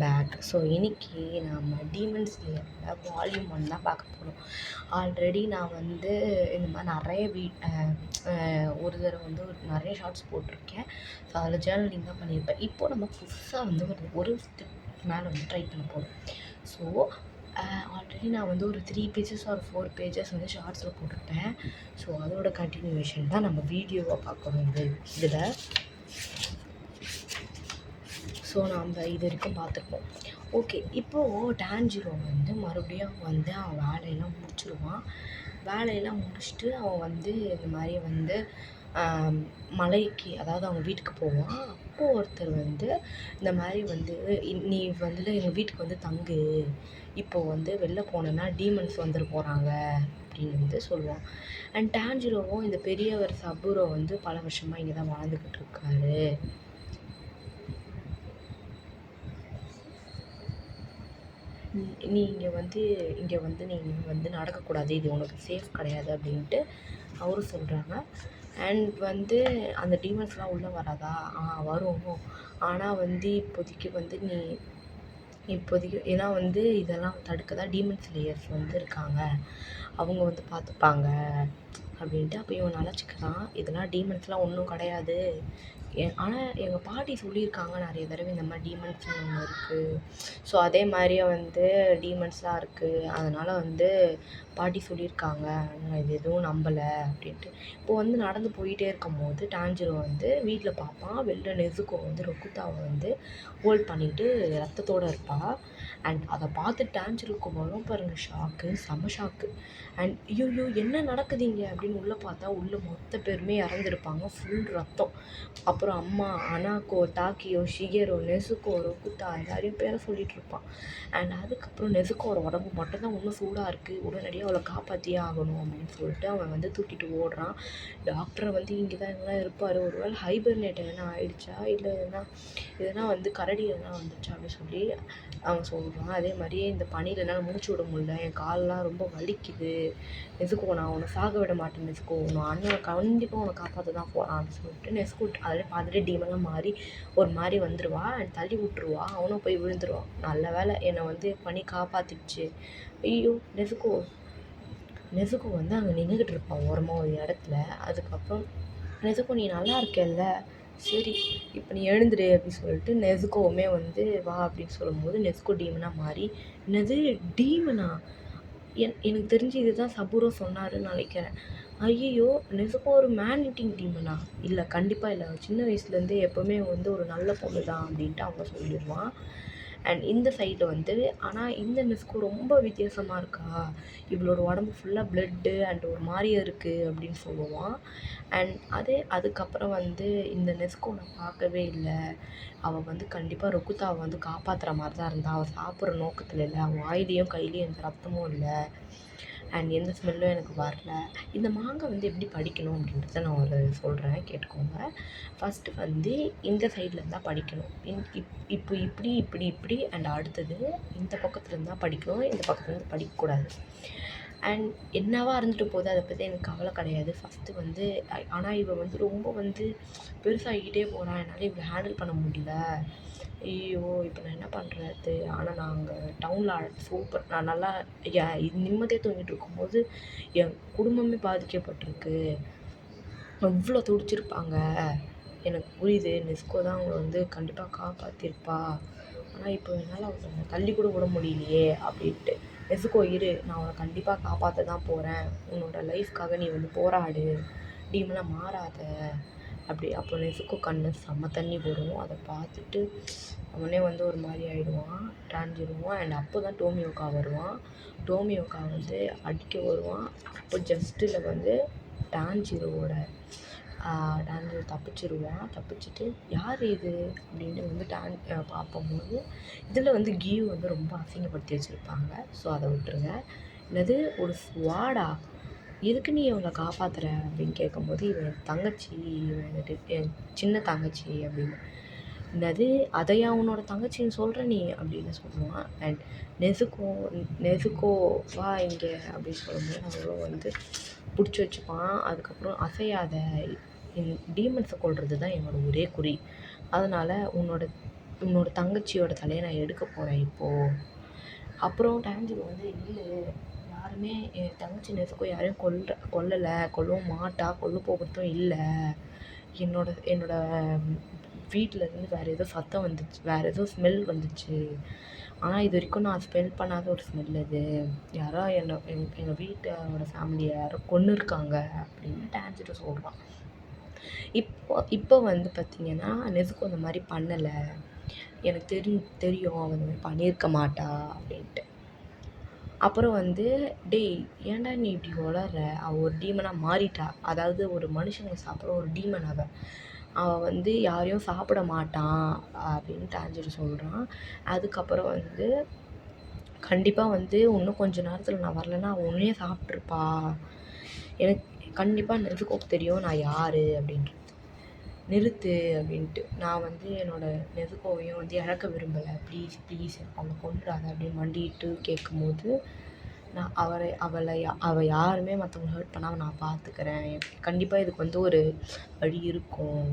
Back. So இன்னைக்கு நம்ம demon ஸ்லேயரோட volume 1 தான் பார்க்க போகிறோம். ஆல்ரெடி நான் வந்து இந்த மாதிரி நிறைய ஒரு தடவை வந்து நிறைய ஷார்ட்ஸ் போட்டிருக்கேன். ஸோ அதில் ஜேர்னலிங் தான் பண்ணியிருப்பேன். இப்போது நம்ம புதுசாக வந்து ஒரு ஸ்டெப் மேலே வந்து ட்ரை பண்ண போகிறோம். ஸோ ஆல்ரெடி நான் வந்து ஒரு 3 பேஜஸ் ஒரு 4 பேஜஸ் வந்து ஷார்ட்ஸில் போட்டிருப்பேன். ஸோ அதோட கண்டினியூவேஷன் தான் நம்ம வீடியோவாக பார்க்குறோம் இதில். ஸோ நம்ம இது வரைக்கும் பார்த்துருப்போம். ஓகே, இப்போது டான்ஜிரோ வந்து மறுபடியும் வந்து அவன் வேலையெல்லாம் முடிச்சிடுவான். வேலையெல்லாம் முடிச்சுட்டு அவன் வந்து இந்த மாதிரி வந்து மலைக்கு, அதாவது அவங்க வீட்டுக்கு போவான். அப்போது ஒருத்தர் வந்து இந்த மாதிரி வந்து நீ வந்து எங்கள் வீட்டுக்கு வந்து தங்கு, இப்போது வந்து வெளில போனேன்னா டீமன்ஸ் வந்துட போகிறாங்க அப்படின்னு வந்து சொல்லுவான். அண்ட் டான்ஜிரோவும் இந்த பெரியவர் சபுரோ வந்து பல வருஷமாக இங்கே தான் வாழ்ந்துக்கிட்டு இருக்காரு. நீ இங்கே வந்து நீங்கள் வந்து நடக்கக்கூடாது, இது உனக்கு சேஃப் கிடையாது அப்படின்ட்டு அவரும் சொல்கிறாங்க. அண்ட் வந்து அந்த டீமன்ஸ்லாம் உள்ளே வராதா? வரும். ஆனால் வந்து இப்போதைக்கு வந்து ஏன்னா வந்து இதெல்லாம் தடுக்க தான் டீமன் ஸ்லேயர்ஸ் வந்து இருக்காங்க, அவங்க வந்து பார்த்துப்பாங்க அப்படின்ட்டு. அப்போ இவன் நினச்சிக்கிறான், இதெல்லாம் டீமன்ஸ்லாம் ஒன்றும் கிடையாது. ஆனால் எங்கள் பாட்டி சொல்லியிருக்காங்க நிறைய தடவை இந்த மாதிரி டீமன்ஸ்னு ஒன்று இருக்குது. ஸோ அதே மாதிரியே வந்து டீமன்ஸ்லாம் இருக்குது, அதனால் வந்து பாட்டி சொல்லியிருக்காங்க, நான் இது எதுவும் நம்பலை அப்படின்ட்டு. இப்போது வந்து நடந்து போயிட்டே இருக்கும் போது டான்ஜிரோ வந்து வீட்டில் பார்ப்பான். வெளில நெசுக்கோ வந்து ரொக்குத்தாவை வந்து ஹோல்ட் பண்ணிவிட்டு ரத்தத்தோடு இருப்பாள். அண்ட் அதை பார்த்து டான்ஜிரோக்கு வரும் பாருங்கள் ஷாக்கு, செம ஷாக்கு. அண்ட் ஐயோ என்ன நடக்குதுங்க அப்படின்னு உள்ளே பார்த்தா உள்ளே மொத்த பேருமே இறந்துருப்பாங்க, ஃபுல் ரத்தம். அப்புறம் அம்மா, அனாக்கோ, டாக்கியோ, ஷிகேரோ, நெசுக்கோ, ரொக்குத்தா எல்லாரையும் பேரை சொல்லிகிட்டு இருப்பான். அண்ட் அதுக்கப்புறம் நெசுக்கோட உடம்பு மட்டும்தான் இன்னும் சூடாக இருக்குது, உடனடியாக அவளை காப்பாற்றியே ஆகணும் அப்படின்னு சொல்லிட்டு அவன் வந்து தூக்கிட்டு ஓடுறான். டாக்டரை வந்து இங்கே தான் எங்கெல்லாம் இருப்பார், ஒரு வேளை ஹைபர்னேட் எதனா ஆகிடுச்சா, இல்லை எதனா வந்து கரடி எதனா வந்துச்சா அப்படின்னு சொல்லி அவன் சொல்கிறான். அதே மாதிரியே இந்த பனியில் என்னால் மூச்சு விட முடியல, என் காலெலாம் ரொம்ப வலிக்குது நெசுக்கோ, நான் உன்னை சாக விட மாட்டேன் நெசுக்கோ, உன் அண்ணனை கண்டிப்பாக உன்னை காப்பாற்ற தான் போகிறான் அப்படின்னு சொல்லிட்டு நெசுக்கோ அதில் பார்த்துட்டு டீமெல்லாம் மாறி ஒரு மாதிரி வந்துடுவா. அண்ட் தள்ளி விட்டுருவா, அவனும் போய் விழுந்துருவான். நல்ல வேலை என்னை வந்து பண்ணி காப்பாற்றிடுச்சு. ஐயோ நெசுக்கோ வந்து அங்கே நின்றுக்கிட்டு இருப்பான் ஓரமாக ஒரு இடத்துல. அதுக்கப்புறம் நெசுக்கோ, நீ நல்லா இருக்கல்ல, சரி இப்போ நீ எழுந்துடு அப்படின்னு சொல்லிட்டு நெசுக்கோவுமே வந்து வா அப்படின்னு சொல்லும்போது நெசுக்கோ டீமனாக மாறி, என்னது டீமனா? எனக்கு தெரிஞ்சு இதுதான் சபுரோ சொன்னாருன்னு நினைக்கிறேன். ஐயோ, நெசுக்கோ ஒரு மேன் ஈட்டிங் டீமனா? இல்லை, கண்டிப்பாக இல்லை, சின்ன வயசுலேருந்தே எப்போவுமே வந்து ஒரு நல்ல பொண்ணு தான் அப்படின்ட்டு அவங்க சொல்லிடுவான். அண்ட் இந்த சைடில் வந்து ஆனால் இந்த நெசுக்கோ ரொம்ப வித்தியாசமாக இருக்கா, இவளோட உடம்பு ஃபுல்லாக ப்ளட்டு அண்ட் ஒரு மாதிரியே இருக்குது அப்படின்னு சொல்லுவான். அண்ட் அதுக்கப்புறம் வந்து இந்த நெசுக்கோ நான் பார்க்கவே இல்லை, அவள் வந்து கண்டிப்பாக ரொக்குத்தாவை வந்து காப்பாற்றுற மாதிரி தான் இருந்தாள், அவள் சாப்பிட்ற நோக்கத்தில் இல்லை, அவள் வாயிலையும் கையிலையும் எந்த ரத்தமும் இல்லை, அண்ட் எந்த ஸ்மெல்லும் எனக்கு வரல. இந்த மாங்காய் வந்து எப்படி படிக்கணும் அப்படின்றத நான் ஒரு சொல்கிறேன், கேட்டுக்கோங்க. ஃபஸ்ட்டு வந்து இந்த சைடில் தான் படிக்கணும். இப்போ இப்படி அண்ட் அடுத்தது இந்த பக்கத்துலேருந்து தான் படிக்கணும், இந்த பக்கத்துலேருந்து படிக்கக்கூடாது. அண்ட் என்னவா இருந்துட்டு போகுது, அதை பற்றி எனக்கு கவலை கிடையாது. ஃபஸ்ட்டு வந்து ஆனால் இவள் வந்து ரொம்ப வந்து பெருசாகிக்கிட்டே போகிறான், என்னால் இவளை ஹேண்டில் பண்ண முடியல. ஐயோ, இப்போ நான் என்ன பண்ணுறது? ஆனால் நான் அங்கே டவுனில் சூப்பர், நான் நல்லா நிம்மதியாக தூங்கிட்டு இருக்கும்போது என் குடும்பமே பாதிக்கப்பட்டிருக்கு, எவ்வளோ துடிச்சிருப்பாங்க, எனக்கு புரியுது, நெஸ்கோ தான் அவங்கள வந்து கண்டிப்பாக காப்பாற்றிருப்பா, ஆனால் இப்போ என்னால் அவங்கள தள்ளி கூட விட முடியலையே அப்படின்ட்டு. நெசுக்கோ இரு, நான் அவனை கண்டிப்பாக காப்பாற்ற தான் போகிறேன், உன்னோட லைஃப்காக நீ வந்து போராடு, டீமெல்லாம் மாறாத அப்படி. அப்போ நெசுக்கோ கண்ணு செம்ம தண்ணி வரும், அதை பார்த்துட்டு அவனே வந்து ஒரு மாதிரி ஆகிடுவான், டான்ஜிரோவான். அண்ட் அப்போ தான் டோமியோக்கா வருவான். டோமியோக்கா வந்து அடிக்க வருவான். அப்போ ஜஸ்ட்டில் வந்து டான்ஜிரோ தப்பிச்சிட்டு யார் இது அப்படின்னு வந்து பார்க்கும்போது இதில் வந்து கியூ வந்து ரொம்ப அசிங்கப்படுத்தி வச்சுருப்பாங்க. ஸோ அதை விட்டுருங்க. என்னது ஒரு ஸ்வாடா, எதுக்கு நீ அவளை காப்பாற்றுற அப்படின்னு கேட்கும்போது, இவன் தங்கச்சி, என் சின்ன தங்கச்சி அப்படின்னு. என்னது, அதையா உன்னோட தங்கச்சின்னு சொல்கிற நீ அப்படின்னு சொல்லுவான். அண்ட் நெசுக்கோ வா இங்கே அப்படின்னு சொல்லும்போது அவங்களும் வந்து பிடிச்சி வச்சுப்பான். அதுக்கப்புறம் அசையாத, டீமன்ஸை கொல்றது தான் என்னோடய ஒரே குறி, அதனால் உன்னோட உன்னோட தங்கச்சியோட தலையை நான் எடுக்க போகிறேன் இப்போது. அப்புறம் டான்ஜிரோ வந்து இல்லை, யாருமே என் தங்கச்சி நெசுக்கோ யாரையும் கொல்லலை, கொல்லவும் மாட்டா, கொல்ல போகிறதும் இல்லை. என்னோட வீட்டிலேருந்து வேறு ஏதோ சத்தம் வந்துச்சு, வேறு ஏதோ ஸ்மெல் வந்துச்சு. ஆனால் இது வரைக்கும் நான் ஸ்மெல் பண்ணாத ஒரு ஸ்மெல் அது. யாரோ எங்கள் வீட்டோட ஃபேமிலியை யாரோ கொன்று இருக்காங்க அப்படின்னு டான்ஜிரோ சொல்கிறான். இப்போ வந்து பார்த்திங்கன்னா நெசுக்கோ அந்த மாதிரி பண்ணலை, எனக்கு தெரியும் அவன் அந்த மாதிரி பண்ணியிருக்க மாட்டா அப்படின்ட்டு. அப்புறம் வந்து டேய் ஏன்டா நீ இப்படி வளர்ற, அவள் ஒரு டீமனாக மாறிட்டா, அதாவது ஒரு மனுஷங்க சாப்பிட்ற ஒரு டீமன் அவள் வந்து யாரையும் சாப்பிட மாட்டான் அப்படின்னு டான்ஜிரோ சொல்கிறான். அதுக்கப்புறம் வந்து கண்டிப்பாக வந்து இன்னும் கொஞ்சம் நேரத்தில் நான் வரலைன்னா அவள் உன்னையே சாப்பிட்ருப்பா, எனக்கு கண்டிப்பாக நெசுக்கோக்கு தெரியும் நான் யார் அப்படின்றது. நிறுத்து அப்படின்ட்டு, நான் வந்து என்னோடய நெசுக்கோவையும் வந்து இழக்க விரும்பலை, ப்ளீஸ் அவளை கொன்றாத அப்படின்னு மண்டிட்டு கேட்கும்போது, நான் அவள் யாருமே மற்றவங்களை ஹர்ட் பண்ணாமல் நான் பார்த்துக்கிறேன், கண்டிப்பாக இதுக்கு வந்து ஒரு வழி இருக்கும்,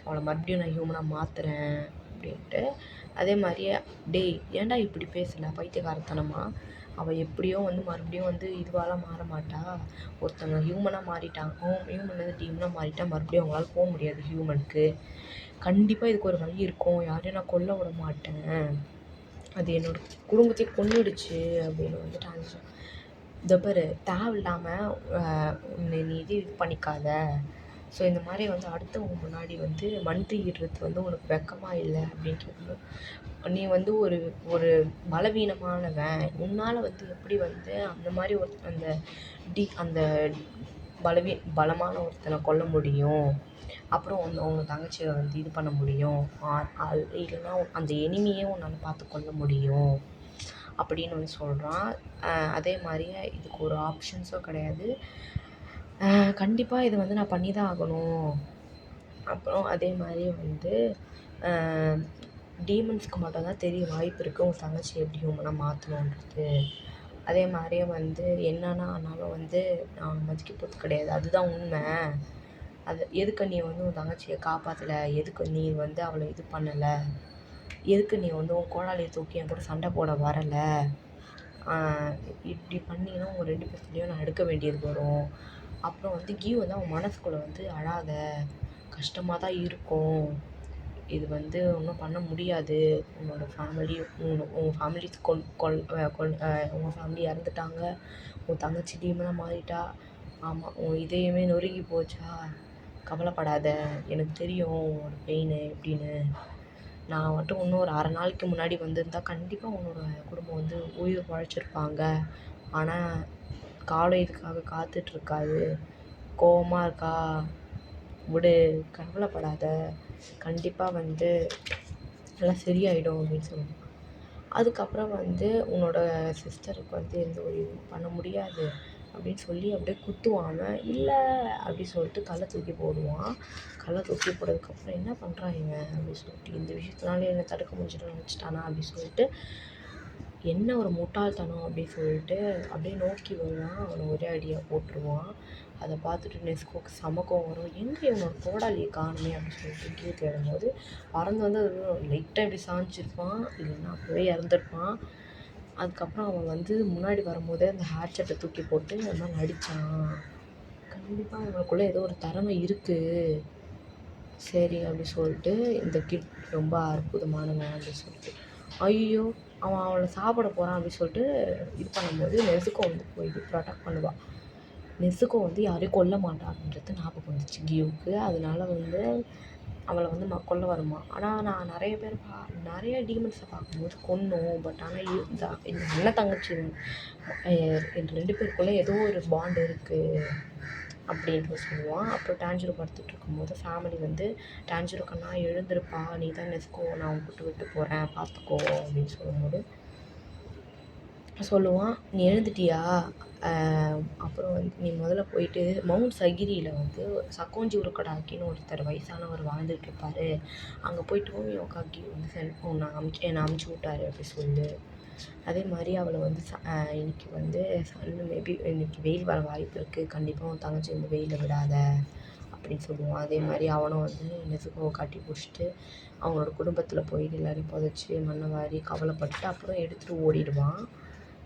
அவளை மறுபடியும் நான் ஹியூமனாக மாற்றுறேன் அப்படின்ட்டு. அதே மாதிரியே டேய் ஏன்டா இப்படி பேசலை பைத்தியக்காரத்தனமா, அவள் எப்படியோ வந்து மறுபடியும் வந்து இதுவாலாம் மாற மாட்டா, ஒருத்தவங்க ஹியூமனாக மாறிட்டாங்க, ஹியூமன்லேருந்து டீமனாக மாறிட்டா மறுபடியும் அவங்களால போக முடியாது ஹியூமனுக்கு, கண்டிப்பாக இதுக்கு ஒரு வழி இருக்கும், யாரையும் நான் கொல்ல விட மாட்டேன், அது என்னோடய குடும்பத்தையே கொன்னுடுச்சு அப்படின்னு வந்து டான்ஜிரோ. இதை பாரு, தேவையில்லாமல் நீ இது பண்ணிக்காத, ஸோ இந்த மாதிரி வந்து அடுத்தவங்க முன்னாடி வந்து மண்டியிடுறது வந்து உனக்கு வெக்கமாக இல்லை அப்படின்றது, நீ வந்து ஒரு பலவீனமானவன், உன்னால் வந்து எப்படி வந்து அந்த மாதிரி அந்த பலமான ஒருத்தனை கொல்ல முடியும், அப்புறம் அவங்க தங்கச்சியை வந்து இது பண்ண முடியும், இல்லைன்னா அந்த எனிமியே உன்னால் பார்த்து கொள்ள முடியும் அப்படின்னு வந்து சொல்கிறான். அதே மாதிரியே இதுக்கு ஒரு ஆப்ஷன்ஸும் கிடையாது, கண்டிப்பாக இதை வந்து நான் பண்ணி தான் ஆகணும். அப்புறம் அதே மாதிரி வந்து டீமன்ஸ்க்கு மட்டும்தான் தெரிய வாய்ப்பு இருக்குது உன் தங்கச்சி எப்படி ஹியூமனாக மாற்றணுன்றது. அதே மாதிரியே வந்து என்னன்னா ஆனாலும் வந்து நான் மதிக்க போகிறது கிடையாது, அதுதான் உண்மை. அது எதுக்கு நீ வந்து உன் தங்கச்சியை காப்பாற்றலை, எதுக்கு நீ வந்து அவளை இது பண்ணலை, எதுக்கு நீ வந்து உன் கோடாலியை தூக்கி என் கூட சண்டை போட வரலை, இப்படி பண்ணிங்கன்னா உங்கள் 2 பேர்த்துலேயும் நான் எடுக்க வேண்டியது வரும். அப்புறம் வந்து கியூ வந்து அவன் மனசுக்குள்ளே வந்து அழாத, கஷ்டமாக தான் இருக்கும், இது வந்து ஒன்றும் பண்ண முடியாது, உன்னோட ஃபேமிலி உன் ஃபேமிலி உங்கள் ஃபேமிலி இறந்துட்டாங்க, உன் தங்கச்சி டீமனாக மாறிட்டா, ஆமாம் உன் இதயமே நொறுங்கி போச்சா, கவலைப்படாத, எனக்கு தெரியும் உன்னோட பெயின் எப்படின்னு, நான் மட்டும் இன்னும் ஒரு 1/2 நாளைக்கு முன்னாடி வந்திருந்தா கண்டிப்பாக உன்னோட குடும்பம் வந்து உயிர் பிழைச்சிருப்பாங்க, ஆனால் காலம் இதுக்காக காத்துட்ருக்காது, கோவமாக இருக்கா, விடு, கவலைப்படாத, கண்டிப்பாக வந்து எல்லாம் சரியாயிடும் அப்படின்னு சொல்லுவான். அதுக்கப்புறம் வந்து உன்னோட சிஸ்டருக்கு வந்து எந்த ஒரு இதுவும் பண்ண முடியாது அப்படின்னு சொல்லி அப்படியே குத்துவாங்க, இல்லை அப்படின்னு சொல்லிட்டு கல்லை தூக்கி போடுவான். கல்லை தூக்கி போட்டதுக்கப்புறம் என்ன பண்ணுறான் இவன் அப்படின்னு சொல்லிட்டு, இந்த விஷயத்தினால என்னை தடுக்க முடிஞ்சிடும் நினச்சிட்டானா அப்படின்னு சொல்லிட்டு, என்ன ஒரு முட்டாள்தனம் அப்படின்னு சொல்லிட்டு அப்படியே நோக்கி வருவான், அவனை ஒரே அடியாக போட்டுருவான். அதை பார்த்துட்டு நெஸ்கோக்கு சமக்கம் வரும், எங்கே இவனோட கோடாலியை காணுமே அப்படின்னு சொல்லிட்டு கீழே தேடும்போது பறந்து வந்து அது லைட்டாக இப்படி சாஞ்சிருப்பான், இல்லைன்னா அப்போவே இறந்துருப்பான். அதுக்கப்புறம் அவன் வந்து முன்னாடி வரும்போதே அந்த ஹேட்செட்டை தூக்கி போட்டு அந்த மாதிரி நடித்தான், கண்டிப்பாக அவனுக்குள்ளே ஏதோ ஒரு திறமை இருக்குது, சரி அப்படி சொல்லிட்டு இந்த கிட் ரொம்ப அற்புதமானவன் அப்படின்னு சொல்லிட்டு, ஐயோ அவன் அவளை சாப்பிட போகிறான் அப்படின்னு சொல்லிட்டு இது பண்ணும்போது நெசுக்கோ வந்து போய் ப்ரொடெக்ட் பண்ணுவாள். நெசுக்கோ வந்து யாரையும் கொல்ல மாட்டான்ன்றது ஞாபகம் வந்துச்சு கியூவுக்கு, அதனால வந்து அவளை வந்து கொல்ல வருமா. ஆனால் நான் நிறைய டீமன்ஸை பார்க்கும்போது கொன்னோம், பட் ஆனால் இந்த அண்ணன் தங்கச்சி என் 2 பேருக்குள்ளே ஏதோ ஒரு பாண்ட் இருக்குது அப்படின்ட்டு சொல்லுவான். அப்புறம் டான்ஜிரோ படுத்துட்டு இருக்கும்போது ஃபேமிலி வந்து டான்ஜிரோ கண்ணா எழுந்திருப்பா, நீ தான் நெசுக்கோ, நான் உன் விட்டு போகிறேன் பார்த்துக்கோ அப்படின்னு சொல்லும்போது சொல்லுவான், நீ எழுந்துட்டியா, அப்புறம் வந்து நீ முதல்ல போயிட்டு மவுண்ட் சகிரியில் வந்து சக்கோஞ்சி உருக்கடாக்கின்னு ஒருத்தர் வயசானவர் வாழ்ந்துட்டுருப்பார், அங்கே போயிட்டு யோகாக்கி வந்து என்னை அமுச்சு விட்டாரு அப்படி சொல்லு. அதே மாதிரி அவளை வந்து இன்றைக்கி வந்து மேபி இன்றைக்கி வெயில் வர வாய்ப்பு இருக்குது, கண்டிப்பாக உன் தங்கச்சி இந்த வெயிலில் விடாத அப்படின்னு சொல்லுவான். அதே மாதிரி அவனும் வந்து நெசுக்கோவை கட்டி பிடிச்சிட்டு அவங்களோட குடும்பத்தில் போய் எல்லாரையும் புதைச்சி மண்ணை வாரி கவலைப்பட்டு அப்புறம் எடுத்துகிட்டு ஓடிடுவான்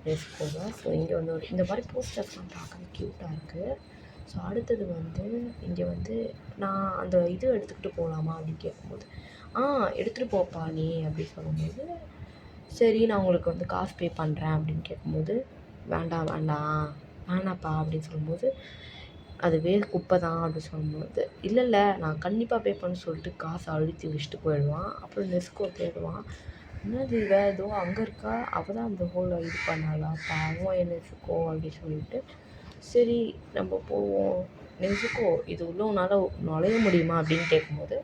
நெசுக்கோவை. ஸோ இங்கே வந்து ஒரு இந்த மாதிரி போஸ்டர்ஸ்லாம் பார்க்க க்யூட்டாக இருக்குது. ஸோ அடுத்தது வந்து இங்கே வந்து நான் அந்த இது எடுத்துக்கிட்டு போகலாமா அப்படின்னு கேட்கும்போது எடுத்துகிட்டு போப்பா நீ அப்படி சொல்லும்போது, சரி நான் உங்களுக்கு வந்து காசு பே பண்ணுறேன் அப்படின்னு கேட்கும்போது, வேண்டாம் வேண்டாம் வேணாப்பா அப்படின்னு சொல்லும்போது, அதுவே குப்பை தான் அப்படின்னு சொல்லும்போது, இல்லை நான் கண்டிப்பாக பே பண்ண சொல்லிட்டு காசை அழுத்தி வச்சுட்டு போயிடுவான். அப்புறம் நெஸ்கோ தேடுவான். என்னது இவ ஏதோ அங்கே இருக்கா, அவள் தான் அந்த ஹோலை இது பண்ணாளா பாவம் என் நெசுக்கோ அப்படின்னு சொல்லிட்டு, சரி நம்ம போவோம். நெசுக்கோ இது உள்ள உன்னால் நுழைய முடியுமா அப்படின்னு கேட்கும்போது,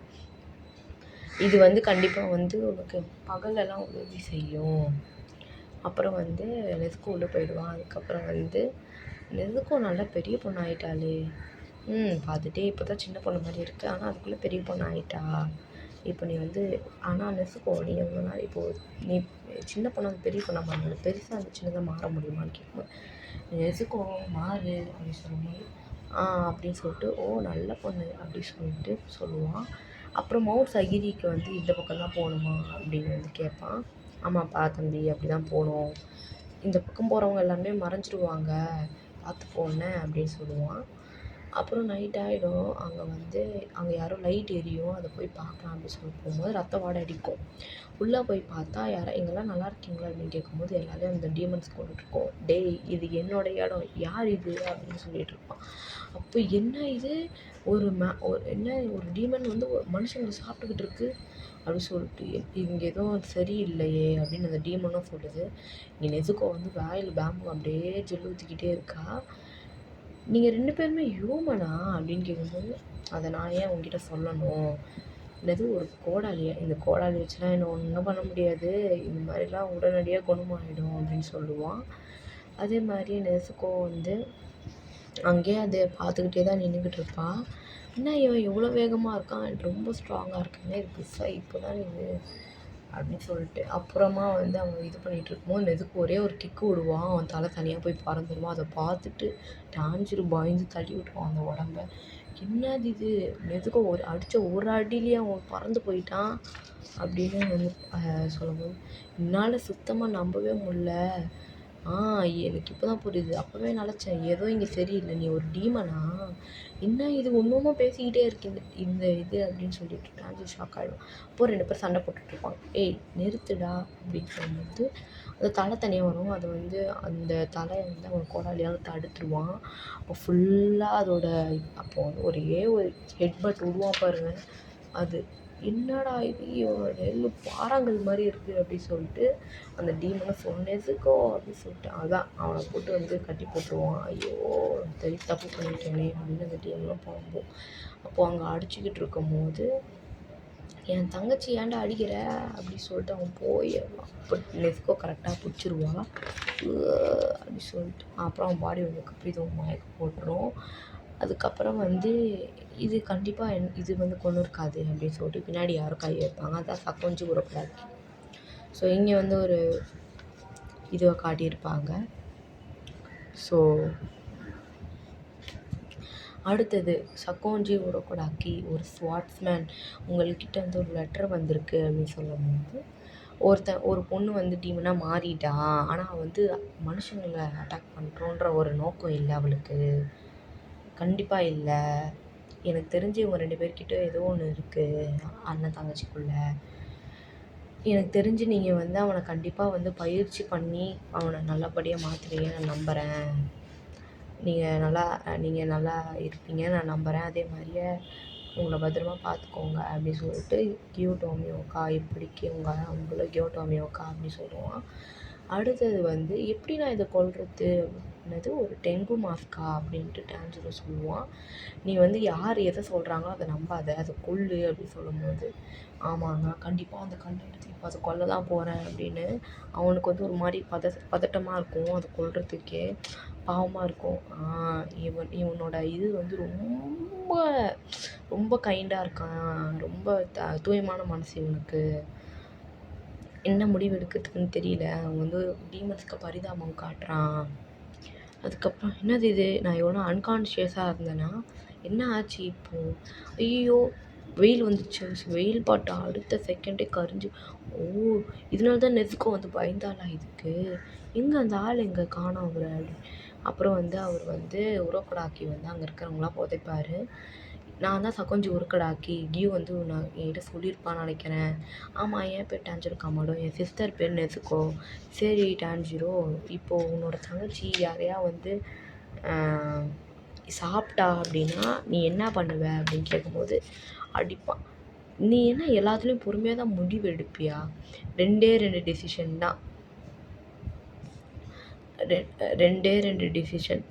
இது வந்து கண்டிப்பாக வந்து உனக்கு பகலெல்லாம் உதவி செய்யும். அப்புறம் வந்து நெசுக்கோ உள்ளே போயிடுவான். அதுக்கப்புறம் வந்து நெசுக்கோ நல்லா பெரிய பொண்ணு ஆகிட்டாளே, பார்த்துட்டே இப்போ தான் சின்ன பொண்ணு மாதிரி இருக்குது, ஆனால் அதுக்குள்ளே பெரிய பொண்ணு ஆகிட்டா. இப்போ நீ வந்து ஆனால் நெசுக்கோ நீ எவ்வளோ நாள் இப்போது நீ சின்ன பொண்ணு வந்து பெரிய பொண்ணாக மாறணும், பெருசாக வந்து சின்னதாக மாற முடியுமான்னு கேட்கும்போது, நெசுக்கோ மாறு அப்படின்னு சொல்லும்போது அப்படின்னு சொல்லிட்டு நல்ல பொண்ணு அப்படி சொல்லிட்டு சொல்லுவான். அப்புறம் மவுண்ட் சகிரிக்கு வந்து இந்த பக்கம் தான் போகணுமா அப்படின்னு வந்து கேட்பான். ஆமாப்பா தம்பி அப்படி தான் போகணும், இந்த பக்கம் போகிறவங்க எல்லாருமே மறைஞ்சிடுவாங்க, பார்த்து போனேன் அப்படின்னு சொல்லுவான். அப்புறம் நைட் ஆகிடும். அங்கே யாரோ லைட் எரியும், அதை போய் பார்க்கலாம் அப்படின்னு சொல்லி போகும்போது ரத்த வாடை அடிக்கும். உள்ளே போய் பார்த்தா எங்கெல்லாம் நல்லா இருக்கீங்களா அப்படின்னு கேட்கும்போது எல்லாரையும் அந்த டீமன்ஸ் கொண்டுட்ருக்கோம். டேய் இது என்னோடய இடம், யார் இது அப்படின்னு சொல்லிட்டு இருப்பான். அப்போ என்ன இது ஒரு டீமன் வந்து ஒரு மனுஷங்களை சாப்பிட்டுக்கிட்டு இருக்கு அப்படி சொல்லிட்டு, இங்கே எதுவும் சரியில்லையே அப்படின்னு அந்த டீமனும் சொல்லுது. இங்கே நெசுக்கோ வந்து வாயில் பேம்பு அப்படியே ஜெல் ஊற்றிக்கிட்டே இருக்கா. நீங்கள் 2 பேருமே ஹியூமனா அப்படின்னு கேட்கும்போது, அதை நான் ஏன் உங்ககிட்ட சொல்லணும், என்னது ஒரு கோடாலியா, இந்த கோடாலி வச்சுலாம் என்ன ஒன்றும் பண்ண முடியாது, இந்த மாதிரிலாம் உடனடியாக குணமாகிடும் அப்படின்னு சொல்லுவான். அதே மாதிரி நெசுக்கோ வந்து அங்கேயே அதை பார்த்துக்கிட்டே தான் நின்றுக்கிட்டு இருப்பான். என்ன இவன் எவ்வளோ வேகமாக இருக்கான், ரொம்ப ஸ்ட்ராங்காக இருக்கானே, இது புதுசாக இப்போ தான் இது அப்படின்னு சொல்லிட்டு அப்புறமா வந்து அவன் இது பண்ணிகிட்டு இருக்கும்போது நெசுக்கோ ஒரே ஒரு கிக்கு விடுவான். அவன் தலை தனியாக போய் பறந்துடுவான். அதை பார்த்துட்டு டான்ஜிரு பயந்து தள்ளி விட்டுருவான் அந்த உடம்ப. என்னது இது, நெசுக்கோ அடித்த ஒரு அடியிலேயே அவன் பறந்து போயிட்டான் அப்படின்னு வந்து சொல்லும்போது, என்னால் சுத்தமாக நம்பவே முடியல. எனக்கு இப்போ தான் புரியுது, அப்போவே நினச்சேன் ஏதோ இங்கே சரியில்லை, நீ ஒரு டீமனா, என்ன இது ஒன்றுமா பேசிக்கிட்டே இருக்கு இந்த இது அப்படின்னு சொல்லிட்டு டான்ஜிரு ஷாக் ஆகிடும். அப்போது 2 பேர் சண்டை போட்டுட்ருப்பாங்க. ஏய் நிறுத்துடா அப்படின்னு சொல்லும்போது அந்த தலை தனியாக வரும். அது வந்து அந்த தலையை வந்து அவன் கோடாலியால் தடுத்துருவான். அப்போ ஃபுல்லாக அதோட அப்போ வந்து ஒரே ஒரு ஹெட்பட் விடுவான் பாருங்க, அது என்னடா இது நெல் பாறாங்கல் மாதிரி இருக்குது அப்படி சொல்லிட்டு அந்த டீமனை நெசுக்கோ அப்படின்னு சொல்லிட்டு அதான் அவனை போட்டு வந்து கட்டி போட்டுருவான். ஐயோ தப்பு பண்ணிட்டேனே அப்படின்னு அந்த டீம்லாம் போகும்போது, அப்போது அங்கே அடிச்சுக்கிட்டு இருக்கும்போது, என் தங்கச்சி ஏன்டா அடிக்கிற அப்படி சொல்லிட்டு அவன் போயிடுவான். இப்போ நெசுக்கோ கரெக்டாக பிடிச்சிருவான் அப்படி சொல்லிட்டு அப்புறம் அவன் பாடி வந்து கப்பிதும் மயக்கம் போட்டுரும். அதுக்கப்புறம் வந்து இது கண்டிப்பாக இது வந்து கொன்று இருக்காது அப்படின்னு சொல்லிட்டு பின்னாடி யாரும் கை வைப்பாங்க. அதான் சக்கொஞ்சு உரக்கூடாது. ஸோ இங்கே வந்து ஒரு இதுவை காட்டியிருப்பாங்க. ஸோ அடுத்தது சக்கோஞ்சி உரக்கொடாக்கி ஒரு ஸ்வாட்ஸ்மேன் உங்கள்கிட்ட வந்து ஒரு லெட்டர் வந்திருக்கு அப்படின்னு சொல்லும்போது, ஒரு பொண்ணு வந்து டீமனாக மாறிட்டா, ஆனால் வந்து மனுஷங்களை அட்டாக் பண்ணுறோன்ற ஒரு நோக்கம் இல்லை அவளுக்கு, கண்டிப்பாக இல்லை. எனக்கு தெரிஞ்சு இவங்க 2 பேர்கிட்ட ஏதோ ஒன்று இருக்குது அண்ணன் தங்கச்சிக்குள்ளே. எனக்கு தெரிஞ்சு நீங்கள் வந்து அவனை கண்டிப்பாக வந்து பயிற்சி பண்ணி அவனை நல்லபடியாக மாற்றுவீங்கன்னு நான் நம்புகிறேன். நீங்கள் நல்லா இருப்பீங்கன்னு நான் நம்புகிறேன். அதே மாதிரியே உங்களை பத்திரமா பார்த்துக்கோங்க அப்படின்னு சொல்லிட்டு கியோட்டோமியோக்கா இப்படிக்கு உங்களை கியோட்டோமியோக்கா அப்படி சொல்லுவான். அடுத்தது வந்து எப்படி நான் இதை கொல்றது என்னது ஒரு டெங்கு மாஸ்கா அப்படின்ட்டு டான்ஜிரோ சொல்லுவான். நீ வந்து யார் எதை சொல்கிறாங்களோ அதை நம்பாத, அதை கொல்லு அப்படின்னு சொல்லும்போது, ஆமாங்க கண்டிப்பாக அந்த கல்லை எடுத்து இப்போ அதை கொல்ல தான் போகிறேன் அப்படின்னு அவனுக்கு வந்து ஒரு மாதிரி பதட்டமாக இருக்கும். அதை கொல்றதுக்கே பாவமாக இருக்கும். இவனோட இது வந்து ரொம்ப ரொம்ப கைண்டாக இருக்கான், ரொம்ப தூய்மையான மனசு இவனுக்கு, என்ன முடிவு எடுக்கிறதுக்குன்னு தெரியல, அவன் வந்து டீமன்ஸ்க்கு பரிதாபம் காட்டுறான். அதுக்கப்புறம் என்னது இது, நான் எவ்வளோ அன்கான்ஷியஸாக இருந்தேன்னா என்ன ஆச்சு இப்போது? ஐயோ! வெயில் வந்துருச்சு. வெயில் பட்ட அடுத்த செகண்டே கரிஞ்சு ஓ! இதனால தான் நெஸ்கோ வந்து பயந்தாளா இதுக்கு? எங்கே அந்த ஆள் எங்கே காணோம் அவர அப்படின்னு. அப்புறம் வந்து அவர் வந்து உரோக்கடாக்கி வந்து அங்கே இருக்கிறவங்களாம் புதைப்பாரு. நான் தான் சகோஞ்சி உருக்கடாக்கி கியூ வந்து நான் என்கிட்ட சொல்லியிருப்பான்னு நினைக்கிறேன். ஆமாம், என் பேர் டான்ஜிரோ காமாடோ, என் சிஸ்டர் பேர் நெசுக்கோ. சரி டான்ஜிரோ, இப்போது உன்னோட தங்கச்சி யாரையா வந்து சாப்பிட்டா அப்படின்னா நீ என்ன பண்ணுவ அப்படின்னு கேட்கும்போது அடிப்பான். நீ என்ன எல்லாத்துலேயும் பொறுமையாக தான் முடிவு எடுப்பியா? 2 டெசிஷன் தான். 2 டெசிஷன்.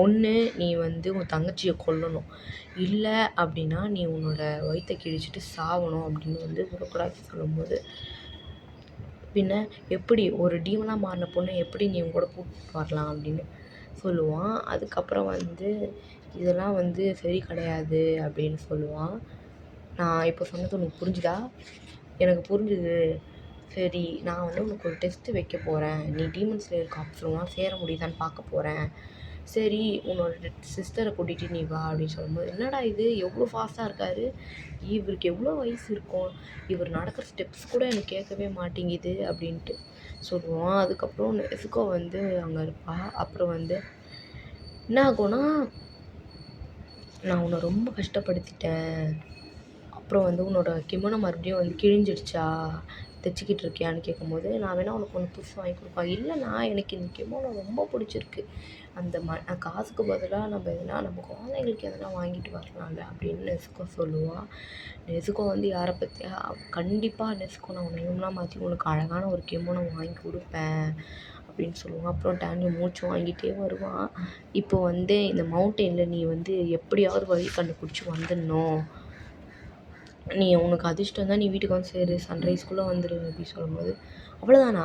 ஒன்று நீ வந்து உன் தங்கச்சியை கொல்லணும், இல்லை அப்படின்னா நீ உன்னோட வயிற்றை கிழிச்சிட்டு சாவணும் அப்படின்னு வந்து உரக்கூடாது சொல்லும்போது, பின்ன எப்படி ஒரு டீமனாக மாறின பொண்ணை எப்படி நீ உன் கூட கூப்பிட்டு வரலாம் அப்படின்னு சொல்லுவான். அதுக்கப்புறம் வந்து இதெல்லாம் வந்து சரி கிடையாது அப்படின்னு சொல்லுவான். நான் இப்போ சொன்னது உனக்கு புரிஞ்சுதா? எனக்கு புரிஞ்சுது. சரி, நான் வந்து உனக்கு ஒரு டெஸ்ட்டு வைக்க போகிறேன். நீ டீமன் ஸ்லேயர் காப்ஸ்லாம் சேர முடியுதான்னு பார்க்க போகிறேன். சரி, உன்னோட சிஸ்டரை கூட்டிகிட்டு நீ வா அப்படின்னு சொல்லும்போது, என்னடா இது எவ்வளோ ஃபாஸ்ட்டாக இருக்கார், இவருக்கு எவ்வளோ வயசு இருக்கும், இவர் நடக்கிற ஸ்டெப்ஸ் கூட எனக்கு கேட்கவே மாட்டேங்குது அப்படின்ட்டு சொல்லுவான். அதுக்கப்புறம் நெசுக்கோ வந்து அங்கே இருப்பா. அப்புறம் வந்து என்ன ஆகும்னா, நான் உன்னை ரொம்ப கஷ்டப்படுத்திட்டேன், அப்புறம் வந்து உன்னோட கிமோனோ மறுபடியும் வந்து கிழிஞ்சிடுச்சா, தைச்சிக்கிட்டு இருக்கியான்னு கேட்கும்போது, நான் வேணா உனக்கு ஒன்று புதுசு வாங்கி கொடுப்பேன். இல்லைண்ணா, எனக்கு இந்த கிமோனோ ரொம்ப பிடிச்சிருக்கு, அந்த காசுக்கு பதிலாக நம்ம எதுனா நம்ம குழந்தைங்களுக்கு எதனா வாங்கிட்டு வரலாம்ல அப்படின்னு நெசுக்கோ சொல்லுவாள். நெசுக்கோ வந்து யாரை பற்றி கண்டிப்பாக நெசுக்கோ நான் உன்னை இவங்களாம் மாற்றி உனக்கு அழகான ஒரு கிமோனோ வாங்கி கொடுப்பேன் அப்படின்னு சொல்லுவான். அப்புறம் டானி மூச்சு வாங்கிட்டே வருவான். இப்போ வந்து இந்த மவுண்டெயினில் நீ வந்து எப்படியாவது வழி கண்டுபிடிச்சி வந்துடணும், நீ உனக்கு அதிர்ஷ்டம் தான், நீ வீட்டுக்கு வந்து சேரு, சன்ரைஸ்குள்ளே வந்துடு அப்படின்னு சொல்லும்போது, அவ்வளோதானா?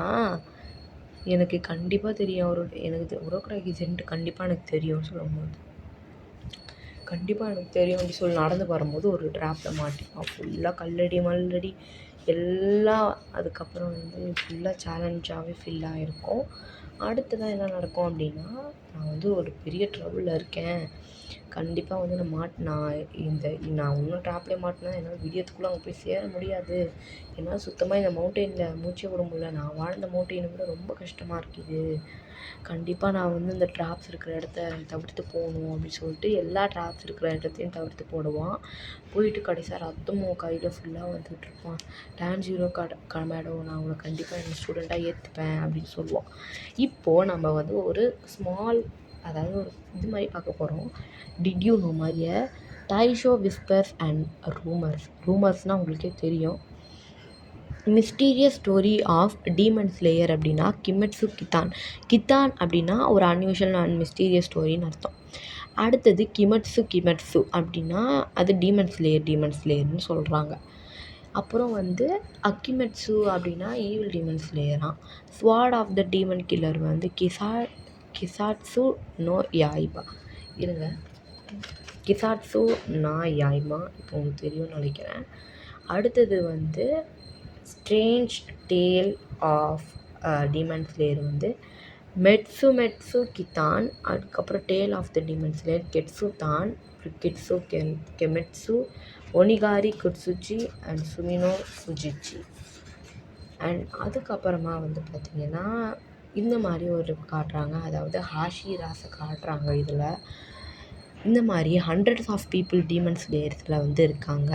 எனக்கு கண்டிப்பாக தெரியும் அவரோட, எனக்கு உரோக்கடாக்கி சென்ட் கண்டிப்பாக எனக்கு தெரியும்னு சொல்லும்போது, கண்டிப்பாக எனக்கு தெரியும் அப்படி சொல்லி நடந்து வரும்போது ஒரு ட்ராப்பில் மாட்டிப்பான். ஃபுல்லாக கல்லடி மல்லடி எல்லாம். அதுக்கப்புறம் வந்து ஃபுல்லாக சேலஞ்சாகவே ஃபில் ஆகிருக்கும். அடுத்ததான் என்ன நடக்கும் அப்படின்னா, நான் வந்து ஒரு பெரிய ட்ரபிளில் இருக்கேன், கண்டிப்பாக வந்து நான் இன்னும் ட்ராப்லேயே மாட்டினா என்னால் விடியத்துக்குள்ளே அங்கே போய் சேர முடியாது, என்னால் சுத்தமாக இந்த மவுண்டெயினில் மூச்சே விட முடியல, நான் வாழ்ந்த மவுண்டெயினை விட ரொம்ப கஷ்டமாக இருக்குது, கண்டிப்பாக நான் வந்து இந்த ட்ராப்ஸ் இருக்கிற இடத்த தவிர்த்து போகணும் அப்படின்னு சொல்லிட்டு எல்லா ட்ராப்ஸ் இருக்கிற இடத்தையும் தவிர்த்து போடுவான். போயிட்டு கடைசியாக ரத்தமும் கையில் ஃபுல்லாக வந்துட்டுருப்பான். டான்ஜிரோ காமாடோ, நான் உங்களை கண்டிப்பாக என் ஸ்டூடெண்ட்டாக ஏற்றுப்பேன் அப்படின்னு சொல்லுவான். இப்போது நம்ம வந்து ஒரு ஸ்மால், அதாவது ஒரு இது மாதிரி பார்க்க போகிறோம். டிட் யூ நோ மாதிரியே டைஷோ விஸ்பர்ஸ் அண்ட் ரூமர்ஸ்னால் உங்களுக்கே தெரியும். Mysterious story of demon slayer அப்படின்னா கிமெட்சு கித்தான் அப்படின்னா ஒரு அன்யூஷுவல் அண்ட் மிஸ்டீரியஸ் ஸ்டோரின்னு அர்த்தம். அடுத்தது கிமெட்சு அப்படின்னா அது டீமன் ஸ்லேயர்னு சொல்கிறாங்க. அப்புறம் வந்து அக்கிமெட்சு அப்படின்னா ஈவில் டீமன் ஸ்லேயராம். Sword of the demon killer வந்து கிசாட்சு நோ யாய்பா. இருங்க, கிசாட்சு நோ யாய்மா, இப்போ உங்களுக்கு தெரியும்னு நினைக்கிறேன். அடுத்தது வந்து strange tale of demon slayer வந்து மெட்சு கித்தான். அதுக்கப்புறம் tale of the demon slayer கிட்சு கெமெட்சு ஒனிகாரி குட்சுச்சி அண்ட் சுமினோ ஃபுஜிச்சி. அண்ட் அதுக்கப்புறமா வந்து பார்த்திங்கன்னா இந்த மாதிரி ஒரு காட்டுறாங்க, அதாவது ஹாஷிராஸை காட்டுறாங்க. இதில் இந்த மாதிரி ஹண்ட்ரட்ஸ் ஆஃப் பீப்புள் டீமன் ஸ்லேயர்ஸில் வந்து இருக்காங்க.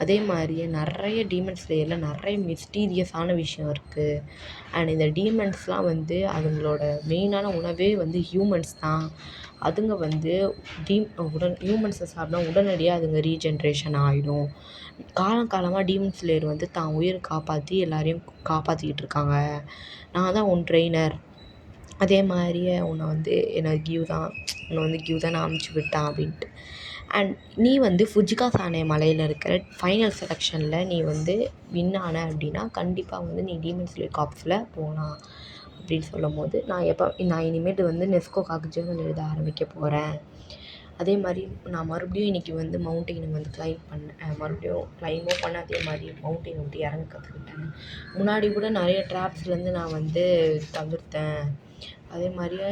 அதே மாதிரியே நிறைய டீமன் ஸ்லேயரில் நிறைய மிஸ்டீரியஸான விஷயம் இருக்குது. அண்ட் இந்த டீமன்ஸ்லாம் வந்து அதுங்களோட மெயினான உணவே வந்து ஹியூமன்ஸ் தான். அதுங்க வந்து ஹியூமன்ஸை சாப்பிட்டா உடனடியாக அதுங்க ரீஜென்ரேஷன் ஆகிடும். காலங்காலமாக டீமன் ஸ்லேயர் வந்து தான் உயிரை காப்பாற்றி எல்லாரையும் காப்பாற்றிக்கிட்டு இருக்காங்க. நான் தான் உன் ட்ரெயினர், அதே மாதிரியே உன்னை வந்து கியூ தான் அமுச்சு விட்டான் அப்படின்ட்டு. அண்ட் நீ வந்து ஃபுஜிகாசானே மலையில் இருக்கிற ஃபைனல் செலெக்ஷனில் நீ வந்து வின் ஆன அப்படின்னா கண்டிப்பாக வந்து நீ டீமன் ஸ்லேயர் காப்ஸில் போகலாம் அப்படின்னு சொல்லும்போது, நான் இனிமேட்டு வந்து நெஸ்கோக்காக ஜேர்னல் எழுத ஆரம்பிக்க போகிறேன். அதே மாதிரி நான் மறுபடியும் இன்றைக்கி வந்து மவுண்டெயினை வந்து மறுபடியும் கிளைமும் பண்ண, அதே மாதிரி மவுண்டெயினை விட்டு இறங்க கற்றுக்கிட்டேன். முன்னாடி கூட நிறைய ட்ராப்ஸ்லேருந்து நான் வந்து தவிர்த்தேன். அதே மாதிரியே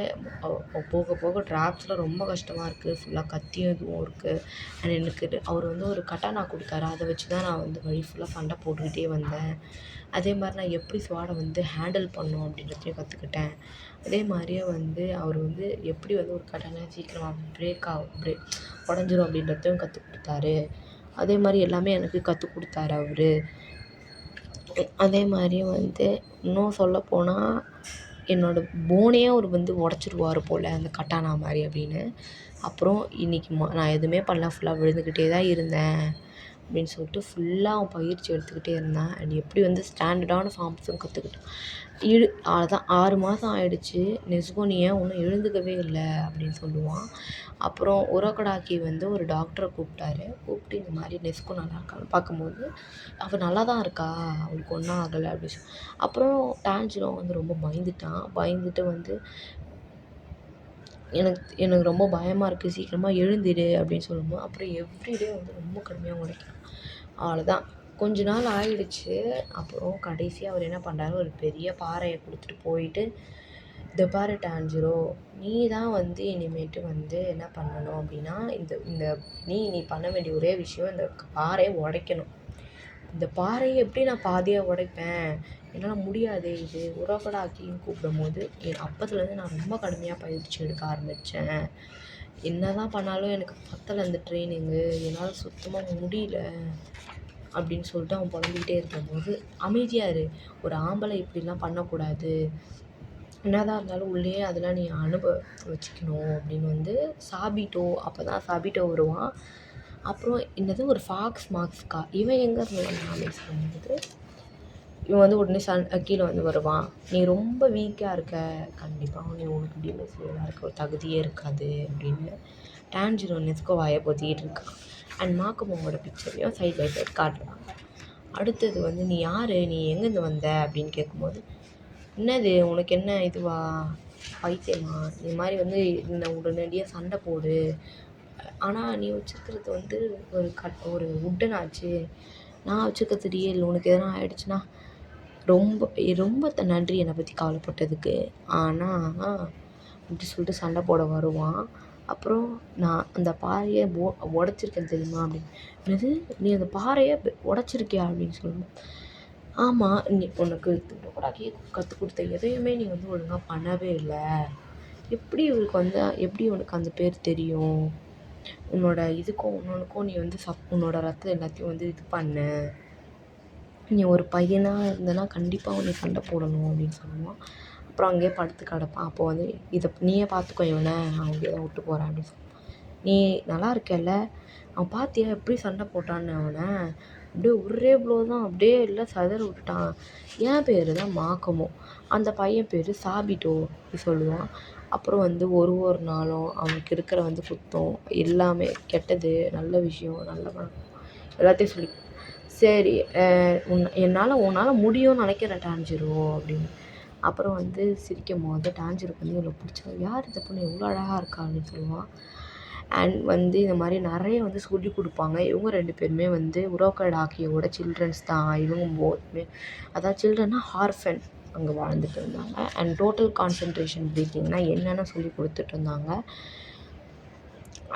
போக போக ட்ராப்ஸில் ரொம்ப கஷ்டமாக இருக்குது. ஃபுல்லாக கத்தியும் இதுவும் இருக்குது. அண்ட் எனக்கு அவர் வந்து ஒரு கட்டானா கொடுத்தாரு. அதை வச்சு தான் நான் வந்து வழி ஃபுல்லாக சண்டை போட்டுக்கிட்டே வந்தேன். அதே மாதிரி நான் எப்படி ஸ்வாடை வந்து ஹேண்டில் பண்ணணும் அப்படின்றதையும் கற்றுக்கிட்டேன். அதே மாதிரியே வந்து அவர் வந்து எப்படி வந்து ஒரு கட்டானா சீக்கிரமாக உடஞ்சிரும் அப்படின்றதையும் கற்றுக் கொடுத்தாரு. அதே மாதிரி எல்லாமே எனக்கு கற்றுக் கொடுத்தாரு அவர். அதே மாதிரியே வந்து இன்னும் சொல்லப்போனால் என்னோடய போனையே அவர் வந்து உடச்சிருவாரு போல் அந்த கட்டானா மாதிரி அப்படின்னு. அப்புறம் இன்றைக்கி நான் எதுவுமே பண்ணல, ஃபுல்லாக விழுந்துக்கிட்டே தான் இருந்தேன் அப்படின்னு சொல்லிட்டு ஃபுல்லாக அவன் பயிற்சி எடுத்துக்கிட்டே இருந்தான். அண்ட் எப்படி வந்து ஸ்டாண்டர்டான ஃபார்ம்ஸும் கற்றுக்கிட்டான். அதான் 6 மாதம் ஆயிடுச்சு. நெஸ்கோ நீ ஏன் இன்னும் எழுந்துக்கவே இல்லை அப்படின்னு சொல்லுவான். அப்புறம் உரோகடாக்கி வந்து ஒரு டாக்டரை கூப்பிட்டு இந்த மாதிரி நெஸ்கோ நல்லா இருக்கான்னு பார்க்கும்போது அவள் நல்லா தான் இருக்கா, அவளுக்கு ஒன்றும் ஆகலை அப்படின்னு அப்புறம் டான்ஜிரோ வந்து ரொம்ப பயந்துட்டு வந்து எனக்கு ரொம்ப பயமாக இருக்குது, சீக்கிரமாக எழுந்திரு அப்படின்னு சொல்லும்போது அப்புறம் எவ்ரிடே வந்து ரொம்ப கடுமையாக உடைக்கிறான். அவ்வளோதான். கொஞ்ச நாள் ஆயிடுச்சு. அப்புறம் கடைசியாக அவர் என்ன பண்ணுறாரு, ஒரு பெரிய பாறையை கொடுத்துட்டு போயிட்டு, "இதை பாரு டான்ஜிரோ, நீ தான் வந்து இனிமேட்டு வந்து என்ன பண்ணணும் அப்படின்னா இந்த இந்த நீ பண்ண வேண்டிய ஒரே விஷயம் இந்த பாறையை உடைக்கணும். இந்த பாறையை எப்படி நான் பாதியாக உடைப்பேன், என்னால் முடியாது." இது உரோகடாக்கின்னு கூப்பிடும்போது அப்போத்துலேருந்து நான் ரொம்ப கடுமையாக பயிற்சி எடுக்க ஆரம்பித்தேன். என்ன தான் பண்ணாலும் எனக்கு பத்தலை அந்த ட்ரைனிங்கு, என்னால் சுத்தமாக முடியல அப்படின்னு சொல்லிட்டு அவன் புலம்பிக்கிட்டே இருக்கும்போது, அமைதியாக இரு, ஒரு ஆம்பளை இப்படிலாம் பண்ணக்கூடாது, என்னதான் இருந்தாலும் உள்ளேயே அதெல்லாம் நீ வச்சுக்கணும் அப்படின்னு வந்து சாபிட்டோ, அப்போ தான் சாபிட்டோ வருவான். அப்புறம் என்னது ஒரு ஃபாக்ஸ் மார்க்ஸ்க்கா இவன் எங்கே இருந்து வந்தான் அப்படின்னு சொல்லும்போது இவன் வந்து உடனே கீழே வந்து வருவான். "நீ ரொம்ப வீக்காக இருக்க, கண்டிப்பாக உனக்கு டீமன் ஸ்லேயராக இருக்க ஒரு தகுதியே இருக்காது" அப்படின்னு டான்ஜிரோ நெஸ்கோ வாயை பொத்திக்கிட்டு இருக்கான். அண்ட் மாக்குமோவோட பிக்சரையும் சைட் பை சைட் காட்டுறாங்க. அடுத்தது வந்து "நீ யார், நீ எங்கேருந்து வந்த" அப்படின்னு கேட்கும்போது, "என்னது உனக்கு என்ன இதுவா பைத்தியமா, இது மாதிரி வந்து இந்த உடனடியாக சண்டை போடு, ஆனால் நீ வச்சுருக்கிறது வந்து ஒரு உட்டன் ஆச்சு, நான் வச்சுருக்கிறது ரியல், உனக்கு எதனா ஆயிடுச்சுன்னா ரொம்ப ரொம்ப நன்றி என்னை பற்றி கவலைப்பட்டதுக்கு, ஆனால்" அப்படி சொல்லிட்டு சண்டை போட வருவான். அப்புறம் "நான் அந்த பாறையை உடச்சிருக்கேன் தெரியுமா" அப்படின்னு. "என்னது, நீ அந்த பாறையை உடச்சிருக்கியா" அப்படின்னு சொல்லுவோம். "ஆமாம், நீ உனக்கு உரோகடாக்கி கற்றுக் கொடுத்த எதையுமே நீ வந்து ஒழுங்காக பண்ணவே இல்லை, எப்படி உனக்கு அந்த பேர் தெரியும், உன்னோட இதுக்கும் இன்னொன்றுக்கும் நீ வந்து உன்னோட ரத்தம் எல்லாத்தையும் வந்து இது பண்ண, நீ ஒரு பையனாக இருந்தனா கண்டிப்பாக நீ சண்டை போடணும்" அப்படின்னு சொல்லுவான். அப்புறம் அங்கேயே படுத்து கிடப்பான். அப்போ வந்து "இதை நீயே பார்த்துக்கோ, இவனை நான் அங்கேயே தான் விட்டு போகிறேன்" அப்படின்னு சொல்லுவான். "நீ நல்லா இருக்கல்ல, அவன் பார்த்தியா எப்படி சண்டை போட்டான்னு, அவனை அப்படியே ஒரே ப்ளோ தான் அப்படியே எல்லாம் சதற விட்டுட்டான். என் பேர் தான் மாக்குமோ, அந்த பையன் பேர் சாபிட்டோ" அப்படி சொல்லுவான். அப்புறம் வந்து ஒரு நாளும் அவனுக்கு இருக்கிற வந்து குத்தம் எல்லாமே, கெட்டது நல்ல விஷயம் நல்ல பழக்கம் எல்லாத்தையும் சொல்லி, "சரி, உன்னால் முடியும்னு நினைக்கிறேன் டான்ஜிரோ" அப்படின்னு. அப்புறம் வந்து சிரிக்கும்போது டான்ஜிரோக்கு வந்து இவ்வளோ பிடிச்சது, "யார் இந்த பொண்ணு எவ்வளோ அழகாக இருக்கா" அப்படின்னு சொல்லுவான். அண்ட் வந்து இந்த மாதிரி நிறைய வந்து சொல்லிக் கொடுப்பாங்க. இவங்க 2 பேருமே வந்து உரோகடாக்கியோட சில்ட்ரன்ஸ் தான். இவங்க போத்துமே அதாவது சில்ட்ரன்னா ஆர்ஃபன் அங்கே வாழ்ந்துட்டு இருந்தாங்க. அண்ட் டோட்டல் கான்சன்ட்ரேஷன் ப்ரீத்திங்னா என்னென்னு சொல்லி கொடுத்துட்டு இருந்தாங்க.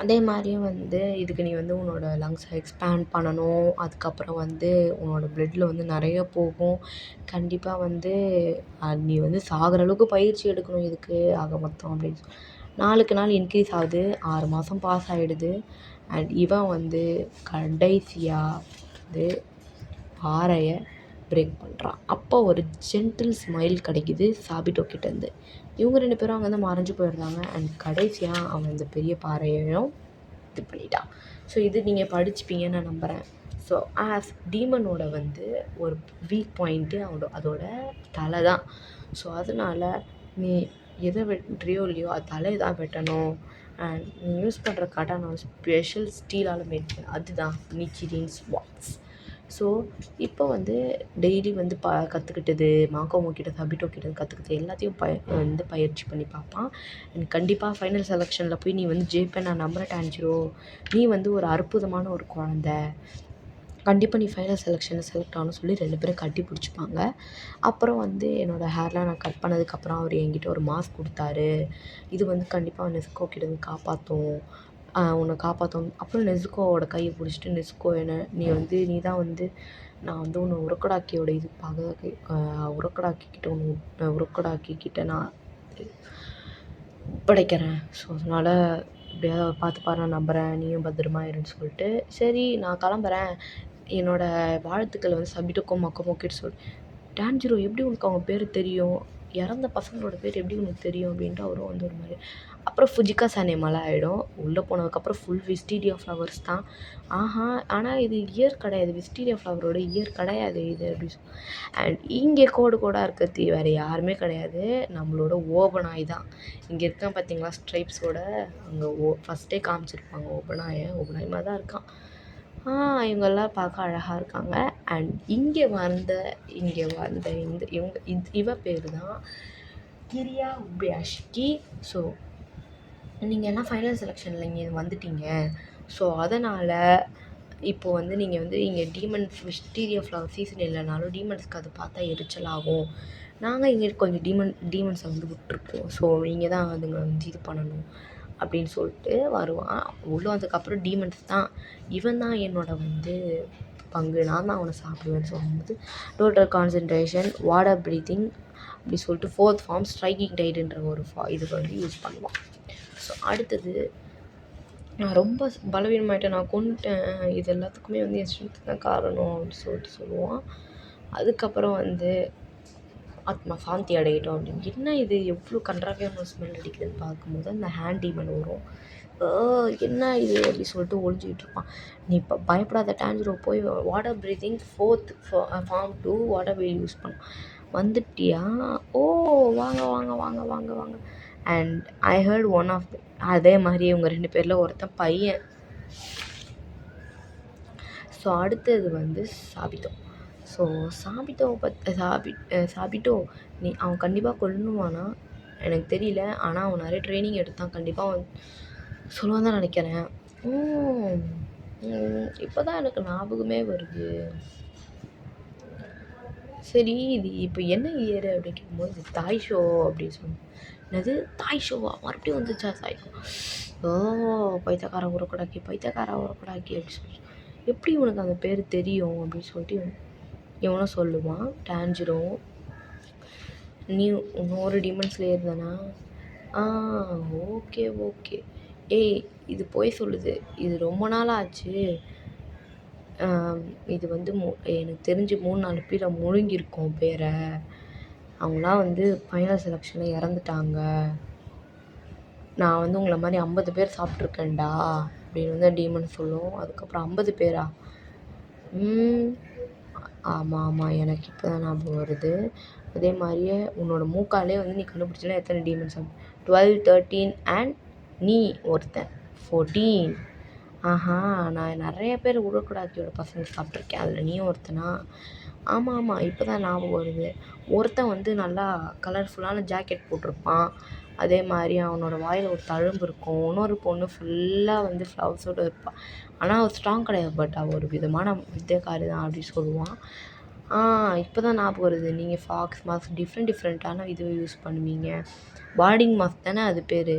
அதே மாதிரியே வந்து இதுக்கு நீ வந்து உன்னோட லங்ஸை எக்ஸ்பேண்ட் பண்ணணும். அதுக்கப்புறம் வந்து உன்னோட ப்ளட்டில் வந்து நிறைய போகும். கண்டிப்பாக வந்து நீ வந்து சாகிற அளவுக்கு பயிற்சி எடுக்கணும் இதுக்கு ஆக மொத்தம் அப்படின்னு நாளுக்கு நாள் இன்க்ரீஸ் ஆகுது. 6 மாதம் பாஸ் ஆகிடுது. அண்ட் இவன் வந்து கடைசியாக வந்து பாறையை பிரேக் பண்ணுறான். அப்போ ஒரு ஜென்டில் ஸ்மைல் கிடைக்குது சாபிட்டோ கிட்டேருந்து. இவங்க 2 பேரும் அங்கேருந்து மறைஞ்சு போயிடுறாங்க. அண்ட் கடைசியாக அவன் இந்த பெரிய பாறையையும் இது பண்ணிட்டான். ஸோ இது நீங்கள் படிச்சுப்பீங்கன்னு நான் நம்புகிறேன். ஸோ டீமனோட வந்து ஒரு வீக் பாயிண்ட்டு அதோட தலை தான். ஸோ அதனால் நீ எதை வெட்டுறியோ இல்லையோ அது தலையை தான் வெட்டணும். அண்ட் நீ யூஸ் பண்ணுற கட்டானா ஸ்பெஷல் ஸ்டீலால் மேட் பண்ண, அதுதான் நிச்சிரின் ஸ்வாட்ஸ். ஸோ இப்போ வந்து டெய்லி வந்து கற்றுக்கிட்டது மாக்கோமோ கிட்ட சாபிட்டோ கிட்ட கற்றுக்கிட்டது எல்லாத்தையும் வந்து பயிற்சி பண்ணி பார்ப்பான். அண்ட் கண்டிப்பாக ஃபைனல் செலெக்ஷனில் போய் நீ வந்து ஜெயிப்பேன் நான் நம்புகிறேன் டான்ஜிரோ. நீ வந்து ஒரு அற்புதமான ஒரு குழந்த, கண்டிப்பாக நீ ஃபைனல் செலெக்ஷனில் செலக்ட் ஆகணும்னு சொல்லி 2 பேரும் கட்டி பிடிச்சிப்பாங்க. அப்புறம் வந்து என்னோடய ஹேர்லாம் நான் கட் பண்ணதுக்கப்புறம் அவர் என்கிட்ட ஒரு மாஸ்க் கொடுத்தாரு. இது வந்து கண்டிப்பாக நெஸ்கோ கிட்டேருந்து காப்பாற்றும், உன்னை காப்பாற்றும். அப்புறம் நெஸ்கோவோட கையை பிடிச்சிட்டு, நெஸ்கோ நீ தான் வந்து நான் வந்து உன்னை உரக்கடாக்கியோட இது உரக்கடாக்கிக்கிட்ட நான் ஒப்படைக்கிறேன். ஸோ அதனால் எப்படியாவது அவர் பார்த்துப்பாரு, நான் நம்புகிறேன், நீயும் பத்திரமா இருன்னு சொல்லிட்டு, சரி நான் கிளம்புறேன், என்னோடய வாழ்த்துக்கள் வந்து சபிட்டோக்கோ மக்கமோக்கிட்டு டான்ஜிரோ எப்படி உனக்கு அவங்க பேர் தெரியும், இறந்த பசங்களோட பேர் எப்படி உனக்கு தெரியும் அப்படின்ட்டு அவரும் வந்து ஒரு மாதிரி. அப்புறம் ஃபுஜிகா சானே மலை ஆகிடும். உள்ளே போனதுக்கப்புறம் ஃபுல் விஸ்டீரியா ஃப்ளவர்ஸ் தான். ஆனால் இது இயர் கிடையாது, விஸ்டீரியா ஃப்ளவரோட இயர் கிடையாது இது அப்படி அண்ட் இங்கே கோடாக இருக்கிறது வேறு யாருமே கிடையாது, நம்மளோட ஓபனாய் தான். இங்கே இருக்கான் பார்த்தீங்களா ஸ்ட்ரைப்ஸோட, அங்கே ஃபஸ்ட்டே காமிச்சிருப்பாங்க ஓபனாய் மாதிரி தான் இருக்கான். இவங்கெல்லாம் பார்க்க அழகாக இருக்காங்க. அண்ட் இங்கே வந்த இவ பேர் தான் கிரியா உபயாஷிக்கி. ஸோ நீங்கள் எல்லாம் ஃபைனல் செலெக்ஷனில் இங்கே வந்துட்டீங்க. ஸோ அதனால் இப்போது வந்து நீங்கள் வந்து இங்கே விஸ்டீரியா ஃப்ளவர் சீசன் இல்லைனாலும் டீமன்ஸ்க்கு அதை பார்த்தா எரிச்சலாகும். நாங்கள் இங்கே கொஞ்சம் டீமன்ஸை வந்து விட்டுருக்கோம். ஸோ நீங்கள் தான் அதுங்களை வந்து இது பண்ணணும் அப்படின்னு சொல்லிட்டு வருவான். உள்ளே வந்ததுக்கப்புறம் டீமன்ஸ் தான், இவன் தான் என்னோட வந்து பங்கு, நான் தான் அவனை சாப்பிடுவேன்னு சொல்லும்போது டோட்டல் கான்சன்ட்ரேஷன், வாட்டர் ப்ரீத்திங் அப்படி சொல்லிட்டு 4th ஃபார்ம் ஸ்ட்ரைக்கிங் டைடுன்ற ஒரு இதுக்கு வந்து யூஸ் பண்ணுவான். ஸோ அடுத்தது, நான் ரொம்ப பலவீனமாயிட்டேன், நான் கொன்னுட்டேன், இது எல்லாத்துக்குமே வந்து என் ஸ்ட்ரென்த் தான் காரணம் அப்படின்னு சொல்லிட்டு சொல்லுவான். அதுக்கப்புறம் வந்து ஆத்மா சாந்தி அடையட்டும் அப்படின்னு. என்ன இது எவ்வளோ கன்றாவியான ஸ்மெல் அடிக்குதுன்னு பார்க்கும்போது அந்த ஹேண்ட் டீமன் வரும். என்ன இது அப்படி சொல்லிட்டு ஒழிஞ்சிக்கிட்டு இருப்பான். நீ இப்போ பயப்படாத டான்ஜிரோ, போய் water breathing 4th form 2 water wheel use பண்ணும். வந்துட்டியா? ஓ வாங்க வாங்க வாங்க வாங்க வாங்க. And I heard one of அதே மாதிரி இவங்க 2 பேரில் ஒருத்தன் பையன். ஸோ அடுத்தது வந்து சாபித்தோ. ஸோ சாபிட்டோவை சாபிட்டோ அவன் கண்டிப்பாக கொல்லுவானா எனக்கு தெரியல, ஆனால் அவன் நிறைய ட்ரைனிங் எடுத்தான், கண்டிப்பாக அவன் சொல்லுவான் தான் நினைக்கிறேன். இப்போ தான் எனக்கு ஞாபகமே வருது. சரி இது இப்போ என்ன இயர் அப்படி கேட்கும்போது தாய் ஷோ அப்படின்னு சொன்னேன். என்னது தாய் ஷோவா, மறுபடியும் வந்துச்சா தாய் ஷோ? பைத்தியக்கார உரக்கடாக்கி அப்படி சொல்லி, எப்படி உனக்கு அந்த பேர் தெரியும் அப்படின்னு சொல்லிட்டு இவனும் சொல்லுவான். டான்ஜிரோவும், நீ இன்னொரு டிமன் ஸ்லேயர் தானா? Okay okay. ஏய் இது போய் சொல்லுது, இது ரொம்ப நாள் ஆச்சு, இது வந்து எனக்கு தெரிஞ்சு 3-4 பேரை முழுங்கியிருக்கோம் பேரை, அவங்களாம் வந்து ஃபைனல் செலெக்ஷனில் இறந்துட்டாங்க, நான் வந்து உங்களை மாதிரி 50 பேர் சாப்பிட்ருக்கேன்டா அப்படின்னு வந்து டீமன் சொல்லும். அதுக்கப்புறம் 50 பேரா? ஆமாம் எனக்கு இப்போ தான் ஞாபகம் வருது. அதே மாதிரியே உன்னோட மூக்காலே வந்து நீ கண்டுபிடிச்சனா எத்தனை டீமன்ஸ்? 12, 13 அண்ட் நீ ஒருத்தன் 14. நான் நிறைய பேர் உரக்கடாக்கியோட பசங்க சாப்பிட்ருக்கேன், அதில் நீயும் ஒருத்தனா? ஆமாம் இப்போ தான் ஞாபகம் வருது. ஒருத்தன் வந்து நல்லா கலர்ஃபுல்லான ஜாக்கெட் போட்டிருப்பான், அதே மாதிரி அவனோட வாயில் ஒரு தழும்பு இருக்கும். இன்னொரு பொண்ணு ஃபுல்லாக வந்து ஃப்ளவர்ஸோடு இருப்பாள், ஆனால் அவள் ஸ்ட்ராங் கிடையாது, பட் அவள் ஒரு விதமான வித்தைக்காரி தான் அப்படி சொல்லுவான். இப்போ தான் ஞாபகம் வருது, நீங்கள் ஃபாக்ஸ் மாஸ்க் டிஃப்ரெண்ட்டான இது யூஸ் பண்ணுவீங்க, வார்டிங் மாஸ்க் தானே அது பேர்.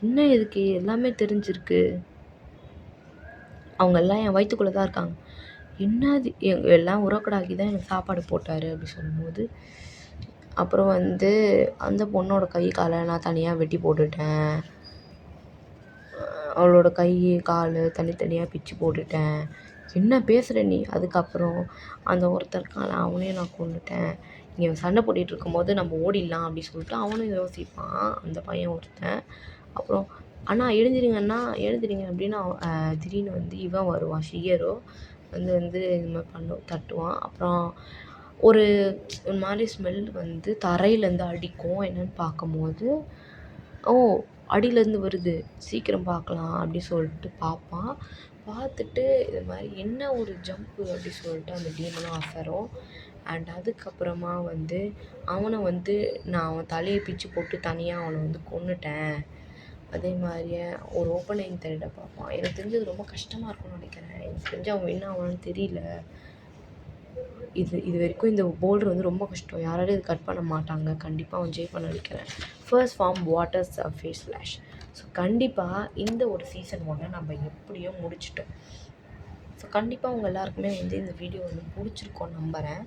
இன்னும் எதுக்கு எல்லாமே தெரிஞ்சிருக்கு, அவங்க எல்லாம் என் வயிற்றுக்குள்ளே தான் இருக்காங்க. என்னது எல்லாம் உரக்கடாக்கி தான் எனக்கு சாப்பாடு போட்டார் அப்படி சொல்லும்போது, அப்புறம் வந்து அந்த பொண்ணோட கை காலை நான் தனியாக வெட்டி போட்டுட்டேன், அவளோட கை கால் தனித்தனியாக பிச்சு போட்டுட்டேன். என்ன பேசுகிற நீ? அதுக்கப்புறம் அந்த ஒருத்தன் இருக்கான்ல, அவனையும் நான் கொன்னுட்டேன். இங்கே சண்டை போட்டுட்டு இருக்கும்போது நம்ம ஓடிடலாம் அப்படி சொல்லிட்டு அவனும் யோசிப்பான், அந்த பையன் ஒருத்தன். அப்புறம் அண்ணா எழுந்திரிங்க அப்படின்னு திடீர்னு வந்து இவன் வருவான், ஷியரோ வந்து இது மாதிரி தட்டுவான். அப்புறம் ஒரு மாதிரி ஸ்மெல் வந்து தரையிலேருந்து அடிக்கும். என்னென்னு பார்க்கும்போது, அடியிலேருந்து வருது, சீக்கிரம் பார்க்கலாம் அப்படி சொல்லிட்டு பார்ப்பான். பார்த்துட்டு இது மாதிரி என்ன ஒரு ஜம்ப்பு அப்படி சொல்லிட்டு அந்த டீமனும் அசரும். அண்ட் அதுக்கப்புறமா வந்து அவனை வந்து நான் அவன் தலையை பிச்சு போட்டு தனியாக அவனை வந்து கொன்னுட்டேன் அதே மாதிரியே ஒரு ஓப்பனிங் த்ரெட்டை பார்ப்பான். எனக்கு தெரிஞ்சு அது ரொம்ப கஷ்டமாக இருக்கும்னு நினைக்கிறேன். எனக்கு தெரிஞ்சு அவன் என்ன ஆவான்னு தெரியல. இது வரைக்கும் இந்த போல்டர் வந்து ரொம்ப கஷ்டம். யாராலையும் இது கட் பண்ண மாட்டாங்க. கண்டிப்பாக அவன் ஜெயிப்பான்னு நினைக்கிறேன். First form water surface flash. So கண்டிப்பாக இந்த ஒரு சீசன் 1 நம்ம எப்படியோ முடிச்சிட்டோம். ஸோ கண்டிப்பாக உங்கள் எல்லாருக்குமே வந்து இந்த வீடியோ வந்து பிடிச்சிருக்கோன்னு நம்புகிறேன்.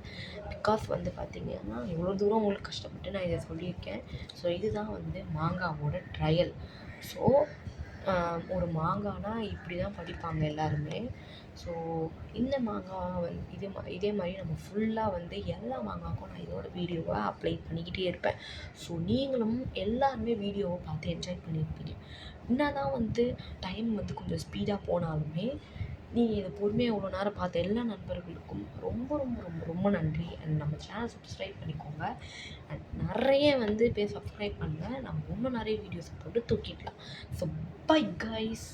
பிகாஸ் வந்து பார்த்திங்கன்னா இவ்வளோ தூரம் உங்களுக்கு கஷ்டப்பட்டு நான் இதை சொல்லியிருக்கேன். ஸோ இதுதான் வந்து மாங்காவோட ட்ரையல். ஸோ ஒரு மாங்கானா இப்படி தான் படிப்பாங்க எல்லாருமே. ஸோ இந்த மாங்காய் வந்து இதே மாதிரி நம்ம ஃபுல்லாக வந்து எல்லா மாங்காய்க்கும் நான் இதோட வீடியோவை அப்ளை பண்ணிக்கிட்டே இருப்பேன். ஸோ நீங்களும் எல்லாருமே வீடியோவை பார்த்து என்ஜாய் பண்ணியிருப்பீங்க. என்ன தான் வந்து டைம் வந்து கொஞ்சம் ஸ்பீடாக போனாலுமே நீங்கள் இதை பொறுமையாக இவ்வளோ நேரம் பார்த்த எல்லா நண்பர்களுக்கும் ரொம்ப ரொம்ப ரொம்ப ரொம்ப நன்றி. அண்ட் நம்ம சேனல் சப்ஸ்கிரைப் பண்ணிக்கோங்க. அண்ட் நிறைய வந்து பேர் சப்ஸ்கிரைப் பண்ணுங்கள். நம்ம இன்னும் நிறைய வீடியோஸ் போட்டு தூக்கிடலாம். So bye guys.